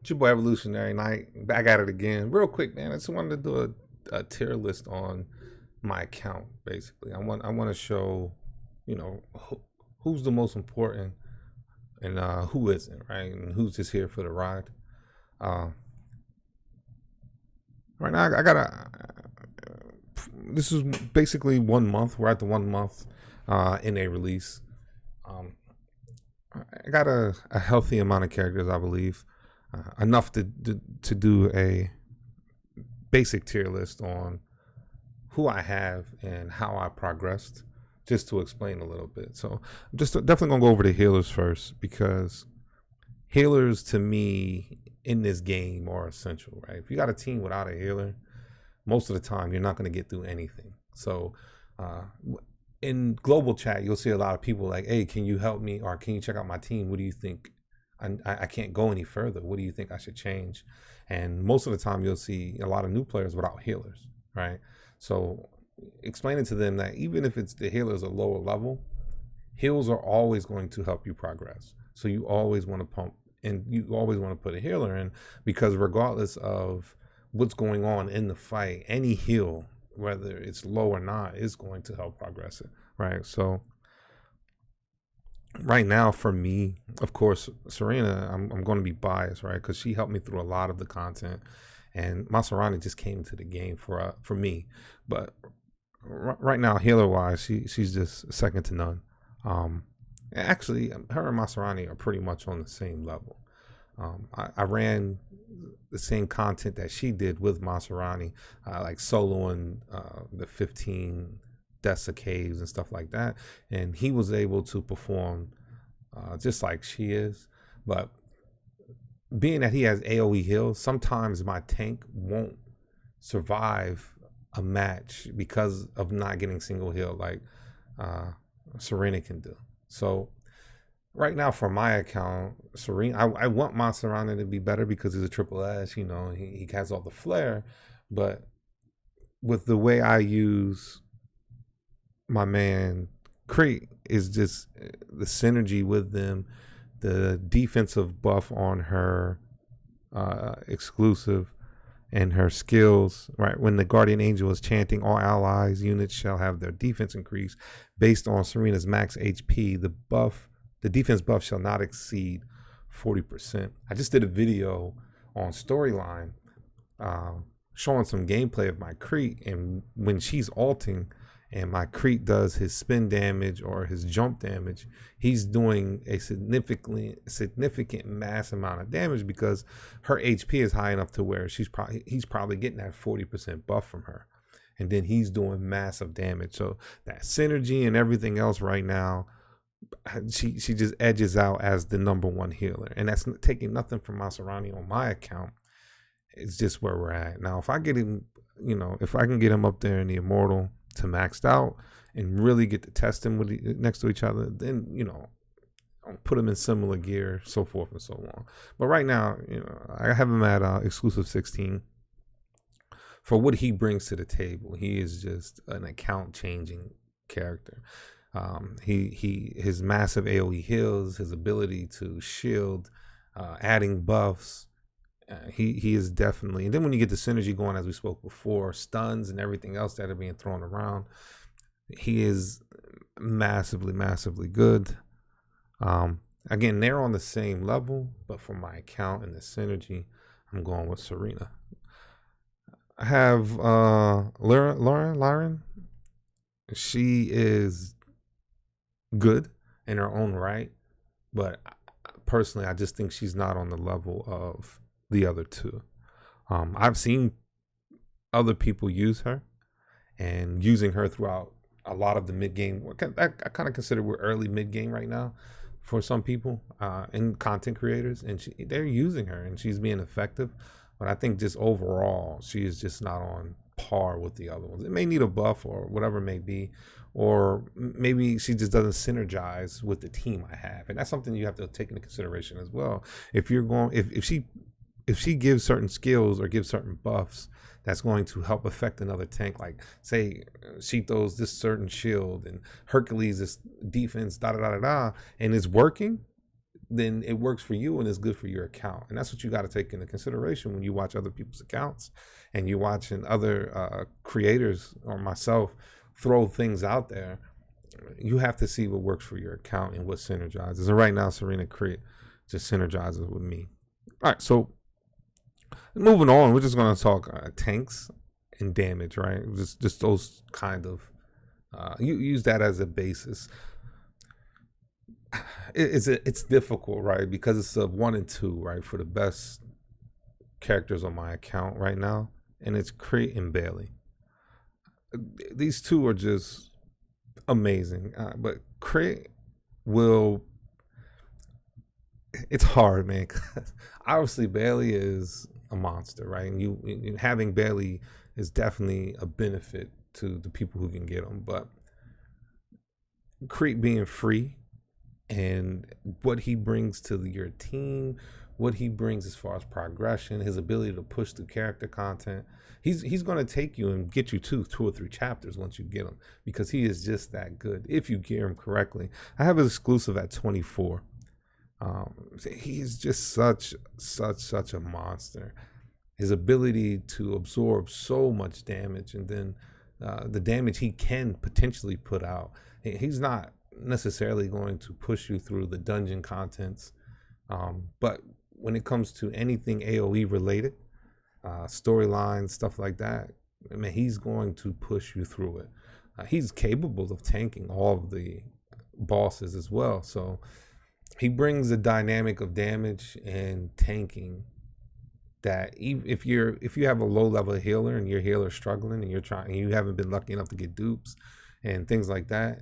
It's your boy Evolutionary Night. Back at it again. Real quick, man. I just wanted to do a tier list on my account, basically. I want to show, who's the most important and who isn't, right? And who's just here for the ride. Uh, right now, I got this is basically 1 month. We're at the 1 month in a release. Um, I got a healthy amount of characters, I believe. Enough to do a basic tier list on who I have and how I progressed, just to explain a little bit. So I'm just definitely gonna go over the healers first, because healers to me in this game are essential, right? If you got a team without a healer, most of the time you're not going to get through anything. So uh, in global chat, you'll see a lot of people like, hey, can you help me, or can you check out my team? What do you think? I can't go any further. What do you think I should change? And most of the time you'll see a lot of new players without healers, right? So explaining to them that even if it's the healers a lower level, heals are always going to help you progress. So you always want to pump, and you always want to put a healer in, because regardless of what's going on in the fight, any heal, whether it's low or not, is going to help progress it, right? So right now for me, of course, Serena, I'm going to be biased, right? Because she helped me through a lot of the content, and Maserani just came to the game for me. But right now, healer wise, she's just second to none. Actually, her and Maserani are pretty much on the same level. I ran the same content that she did with Maserani, like soloing the 15 Dessa caves and stuff like that, and he was able to perform just like she is. But being that he has AoE heals, sometimes my tank won't survive a match because of not getting single heal like Serena can do. So right now for my account, Serena, I want Maserani to be better because he's a triple S, he has all the flair. But with the way I use my man Crate, is just the synergy with them, the defensive buff on her exclusive, and her skills, right? When the Guardian Angel is chanting, all allies units shall have their defense increase based on Serena's max HP. The defense buff shall not exceed 40%. I just did a video on Storyline showing some gameplay of my Crete, and when she's ulting and my Crete does his spin damage or his jump damage, he's doing a significant mass amount of damage because her HP is high enough to where he's probably getting that 40% buff from her, and then he's doing massive damage. So that synergy and everything else right now, she just edges out as the number one healer, and that's taking nothing from Maserani on my account. It's just where we're at now. If I get him, if I can get him up there in the Immortal to maxed out and really get to test them next to each other, then I'll put them in similar gear, so forth and so on. But right now, I have him at exclusive 16 for what he brings to the table. He is just an account changing character. His massive AoE heals, his ability to shield, adding buffs. He is definitely, and then when you get the synergy going, as we spoke before, stuns and everything else that are being thrown around, he is massively good. Again, they're on the same level, but for my account and the synergy, I'm going with Serena. I have Lauren. She is good in her own right, but personally, I just think she's not on the level of the other two. I've seen other people use her, and using her throughout a lot of the mid game. I kind of consider we're early mid game right now for some people and content creators, and they're using her and she's being effective. But I think just overall, she is just not on par with the other ones. It may need a buff or whatever it may be, or maybe she just doesn't synergize with the team I have, and that's something you have to take into consideration as well. If you're going, if she gives certain skills or gives certain buffs that's going to help affect another tank, like say she throws this certain shield and Hercules this defense, and it's working, then it works for you and it's good for your account. And that's what you got to take into consideration when you watch other people's accounts and you're watching other creators or myself throw things out there. You have to see what works for your account and what synergizes. And right now, Serena Crit just synergizes with me. All right, so moving on, we're just going to talk tanks and damage, right? Just those kind of, you use that as a basis. It's difficult, right? Because it's a 1 and 2, right? For the best characters on my account right now. And it's Crit and Bailey. These two are just amazing. But Crit will, it's hard, man. Obviously, Bailey is a monster, right? And you having Bailey is definitely a benefit to the people who can get them. But Crit being free and what he brings to your team, what he brings as far as progression, his ability to push through character content, he's going to take you and get you to 2 or 3 chapters once you get him, because he is just that good if you gear him correctly. I have his exclusive at 24. He's just such a monster. His ability to absorb so much damage, and then the damage he can potentially put out. He's not necessarily going to push you through the dungeon contents, but when it comes to anything AoE related, storylines, stuff like that, I mean, he's going to push you through it. He's capable of tanking all of the bosses as well, so he brings a dynamic of damage and tanking that if you have a low level healer and your healer's struggling and you haven't been lucky enough to get dupes and things like that,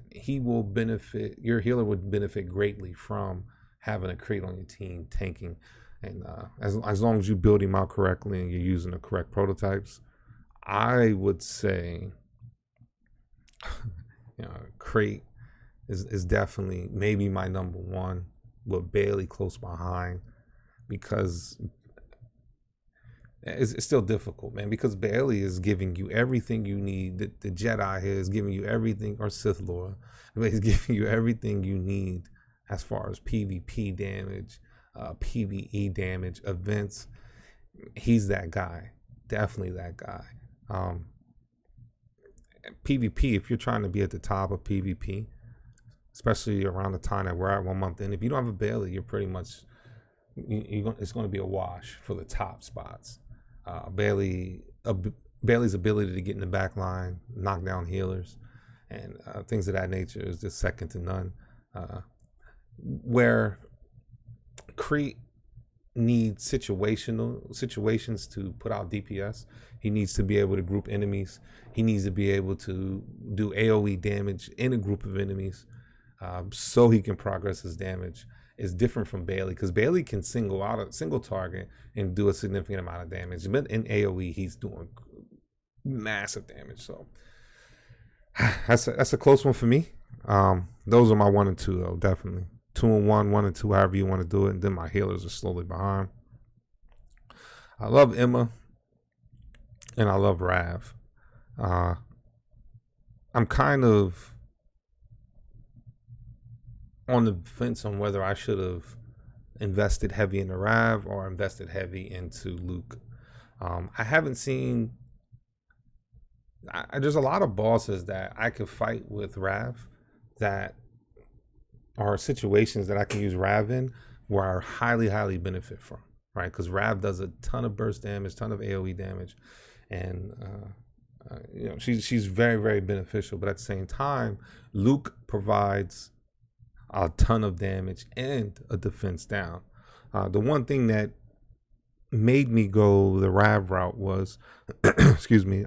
your healer would benefit greatly from having a Crit on your team tanking. And as long as you build him out correctly and you're using the correct prototypes, I would say Crit is definitely maybe my number one, with Bailey close behind, because it's still difficult, man, because Bailey is giving you everything you need. The Jedi here is giving you everything, or Sith Lord, but he's giving you everything you need as far as PvP damage, PvE damage, events. He's that guy, definitely that guy. PvP, if you're trying to be at the top of PvP, especially around the time that we're at 1 month in, if you don't have a Bailey, you're pretty much, it's going to be a wash for the top spots. Bailey's ability to get in the back line, knock down healers, and things of that nature is just second to none. Where Crit needs situations to put out DPS. He needs to be able to group enemies. He needs to be able to do AoE damage in a group of enemies, so he can progress his damage. Is different from Bailey, because Bailey can single target and do a significant amount of damage, but in AoE he's doing massive damage. So that's a close one for me. Those are my 1 and 2 though, definitely 2 and 1, 1 and 2, however you want to do it. And then my healers are slowly behind. I love Emma and I love Rav. I'm kind of on the fence on whether I should have invested heavy into Rav or invested heavy into Luke. I haven't seen. There's a lot of bosses that I could fight with Rav that are situations that I can use Rav in where I highly benefit from, right? Because Rav does a ton of burst damage, ton of AoE damage, and she's very beneficial. But at the same time, Luke provides a ton of damage and a defense down. The one thing that made me go the Rav route was, excuse me,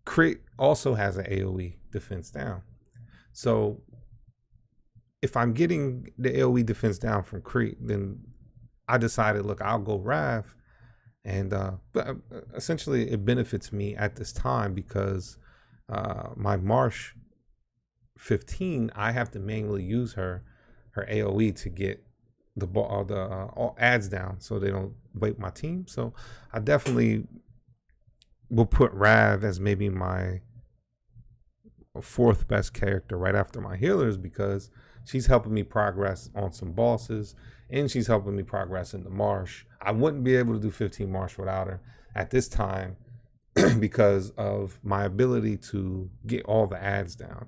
Crit also has an AoE defense down. So if I'm getting the AoE defense down from Crit, then I decided, look, I'll go Rav. And but essentially it benefits me at this time because my Marsh 15, I have to manually use her AoE to get the ads down so they don't wipe my team. So I definitely will put Rav as maybe my 4th best character right after my healers, because she's helping me progress on some bosses, and she's helping me progress in the marsh. I wouldn't be able to do 15 marsh without her at this time because of my ability to get all the ads down.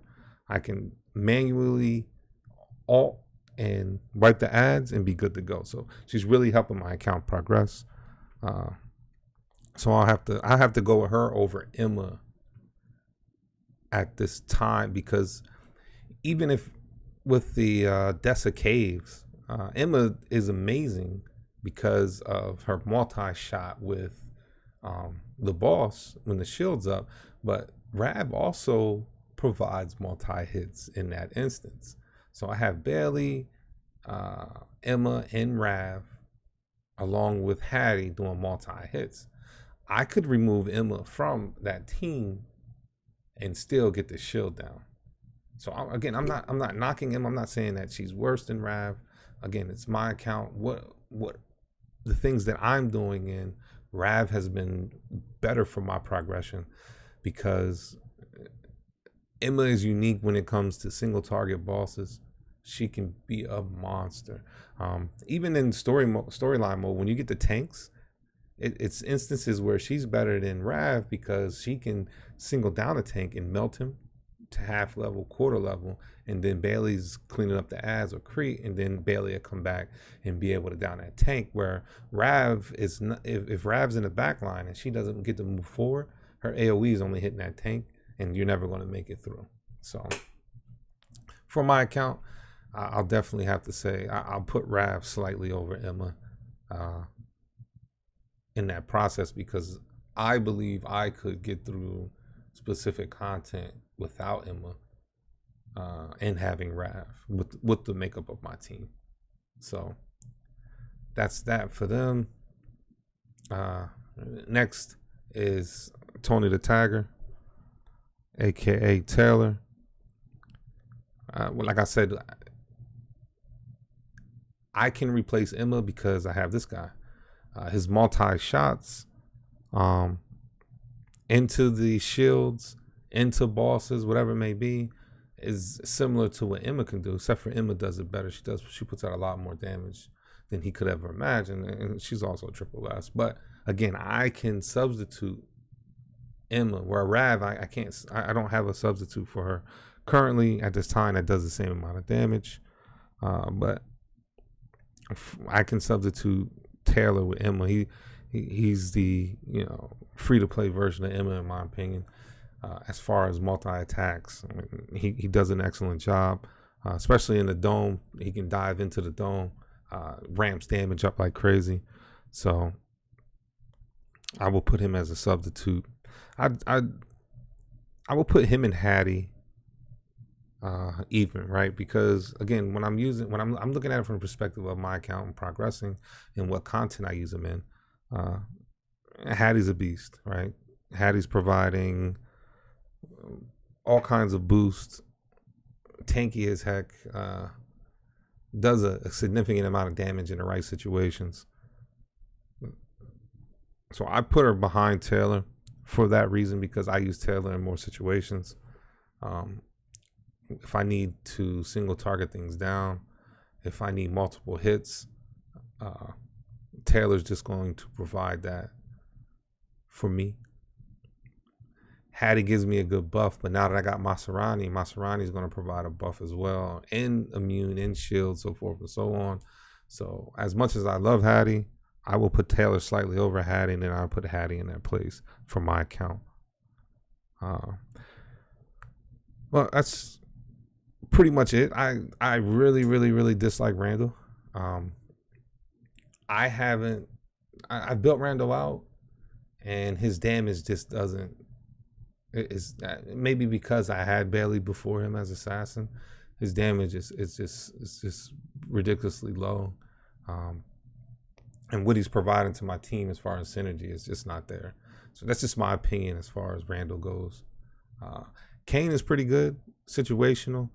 I can manually alt and wipe the ads and be good to go. So she's really helping my account progress. So I have to go with her over Emma at this time, because even if with the Dessa Caves, Emma is amazing because of her multi-shot with the boss when the shield's up, but Rav also provides multi-hits in that instance. So I have Bailey, Emma, and Rav along with Hattie doing multi-hits. I could remove Emma from that team and still get the shield down. So again, I'm not knocking Emma. I'm not saying that she's worse than Rav. Again, it's my account. What the things that I'm doing in Rav has been better for my progression, because Emma is unique when it comes to single target bosses. She can be a monster. Even in storyline mode, when you get the tanks, it's instances where she's better than Rav because she can single down a tank and melt him to half level, quarter level, and then Bailey's cleaning up the ads or Crete, and then Bailey will come back and be able to down that tank. Where Rav is not, if Rav's in the back line and she doesn't get to move forward, her AoE is only hitting that tank, and you're never going to make it through. So for my account, I'll definitely have to say I'll put Rav slightly over Emma in that process, because I believe I could get through specific content without Emma and having Rav with the makeup of my team. So that's that for them. Next is Tony the Tagger, aka Taylor. Well, like I said, I can replace Emma because I have this guy. His multi shots into the shields, into bosses, whatever it may be, is similar to what Emma can do, except for Emma does it better. She puts out a lot more damage than he could ever imagine, and she's also triple S. But again, I can substitute Emma, where Rav, I can't. I don't have a substitute for her currently at this time that does the same amount of damage. But I can substitute Taylor with Emma. He's the free to play version of Emma, in my opinion. As far as multi attacks, I mean, he does an excellent job, especially in the dome. He can dive into the dome, ramps damage up like crazy. So I will put him as a substitute. I will put him and Hattie even, right? Because again, when I'm looking at it from the perspective of my account and progressing and what content I use them in, Hattie's a beast, right? Hattie's providing all kinds of boosts, tanky as heck, does a significant amount of damage in the right situations. So I put her behind Taylor for that reason, because I use Taylor in more situations. If I need to single target things down, if I need multiple hits, Taylor's just going to provide that for me. Hattie gives me a good buff, but now that I got Maserani is going to provide a buff as well, and immune, and shield, so forth and so on. So as much as I love Hattie, I will put Taylor slightly over Hattie, and then I'll put Hattie in that place for my account. Well, that's pretty much it. I really, really, really dislike Randall. I built Randall out, and his damage just doesn't. It's maybe because I had Bailey before him as assassin. His damage is just ridiculously low, and what he's providing to my team as far as synergy is just not there. So that's just my opinion as far as Randall goes. Kane is pretty good, situational.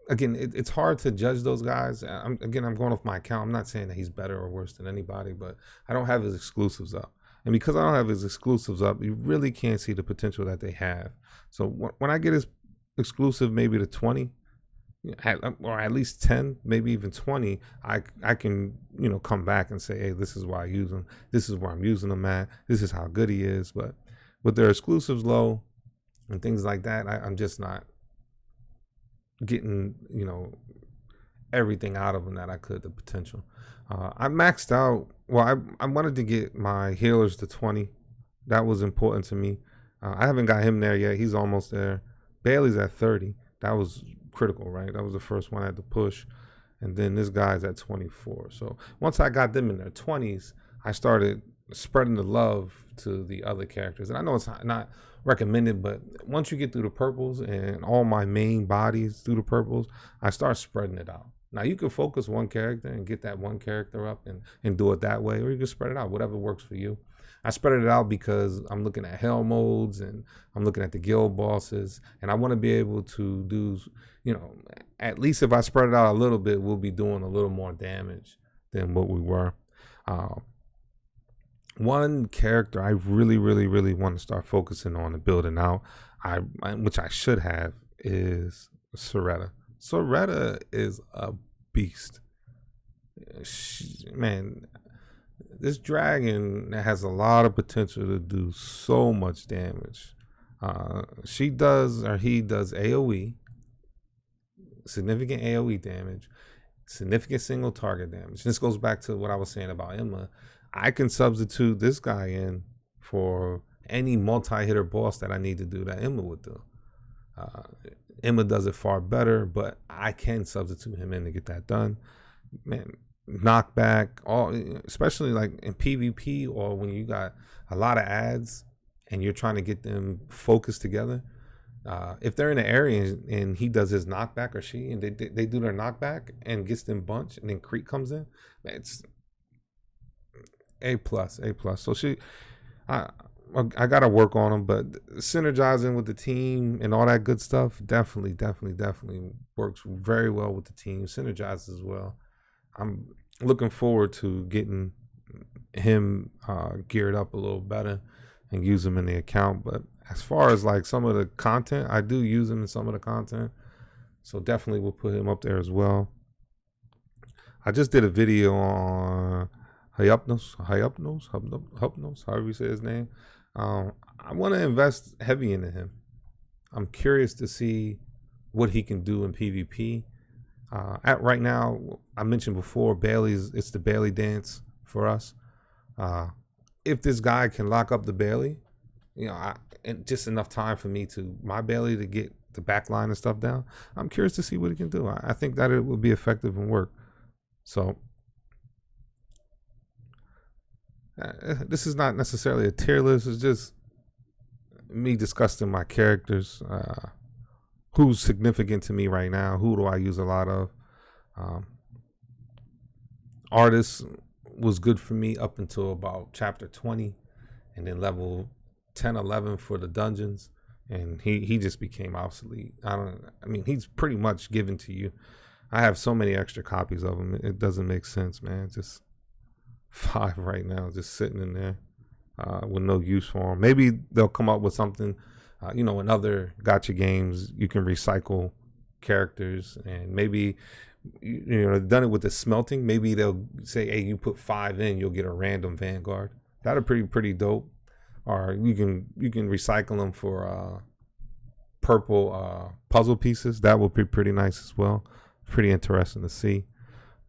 Again, it's hard to judge those guys. I'm going off my account. I'm not saying that he's better or worse than anybody, but I don't have his exclusives up. And because I don't have his exclusives up, you really can't see the potential that they have. So when I get his exclusive maybe to 20, or at least 10, maybe even 20, I can, come back and say, hey, this is why I use him. This is where I'm using him at. This is how good he is. But with their exclusives low and things like that, I'm just not getting, everything out of them that I could, the potential. I maxed out. Well, I wanted to get my healers to 20. That was important to me. I haven't got him there yet. He's almost there. Bailey's at 30. That was critical, right? That was the first one I had to push. And then this guy's at 24. So once I got them in their 20s, I started spreading the love to the other characters. And I know it's not recommended, but once you get through the purples and all my main bodies through the purples, I start spreading it out. Now you can focus one character and get that one character up and do it that way, or you can spread it out, whatever works for you. I spread it out because I'm looking at hell modes and I'm looking at the guild bosses, and I want to be able to do, at least if I spread it out a little bit, we'll be doing a little more damage than what we were. One character I really, really, really want to start focusing on and building out, which I should have, is Soretta. Soretta is a beast. Man, this dragon has a lot of potential to do so much damage. He does AoE, significant AoE damage, significant single target damage. This goes back to what I was saying about Emma. I can substitute this guy in for any multi-hitter boss that I need to do that Emma would do. Emma does it far better, but I can substitute him in to get that done. Man, knockback, especially like in PvP or when you got a lot of ads and you're trying to get them focused together. If they're in an area and he does his knockback, or she, and they do their knockback and gets them bunched, and then Creek comes in, man, it's A+. So I gotta work on them, but synergizing with the team and all that good stuff definitely works very well with the team. Synergizes as well. I'm looking forward to getting him geared up a little better and use him in the account. But as far as like some of the content, I do use him in some of the content, so definitely we'll put him up there as well. I just did a video on Hypnos, however you say his name. I want to invest heavy into him. I'm curious to see what he can do in PvP. At right now, I mentioned before, it's the Bailey dance for us. If this guy can lock up the Bailey, and just enough time for my Bailey to get the back line and stuff down, I'm curious to see what he can do. I think that it would be effective and work. So this is not necessarily a tier list. It's just me discussing my characters, who's significant to me right now, who do I use a lot of. Artist was good for me up until about chapter 20, and then level 10, 11 for the dungeons, and he just became obsolete. He's pretty much given to you. I have so many extra copies of him, it doesn't make sense, man. Just 5 right now, just sitting in there with no use for them. Maybe they'll come up with something, in other gacha games you can recycle characters, and maybe they've done it with the smelting. Maybe they'll say, hey, you put 5 in, you'll get a random Vanguard. That'd be pretty dope. Or you can recycle them for purple puzzle pieces. That would be pretty nice as well. Pretty interesting to see.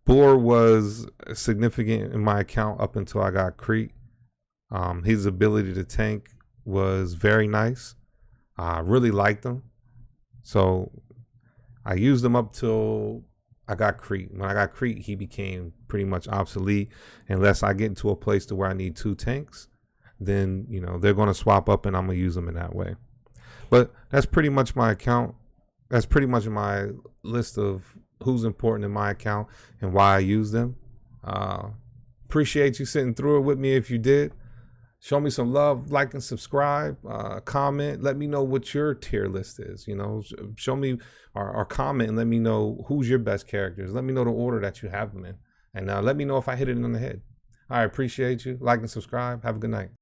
Boar was significant in my account up until I got Creek. His ability to tank was very nice. I really liked him. So I used him up till I got Creek. When I got Creek, he became pretty much obsolete unless I get into a place to where I need 2 tanks. Then, they're going to swap up and I'm going to use them in that way. But that's pretty much my account. That's pretty much my list of who's important in my account and why I use them. Appreciate you sitting through it with me. If you did, show me some love, like and subscribe, comment. Let me know what your tier list is. Show me or comment and let me know who's your best characters. Let me know the order that you have them in, and let me know if I hit it on the head. I appreciate you. Like and subscribe. Have a good night.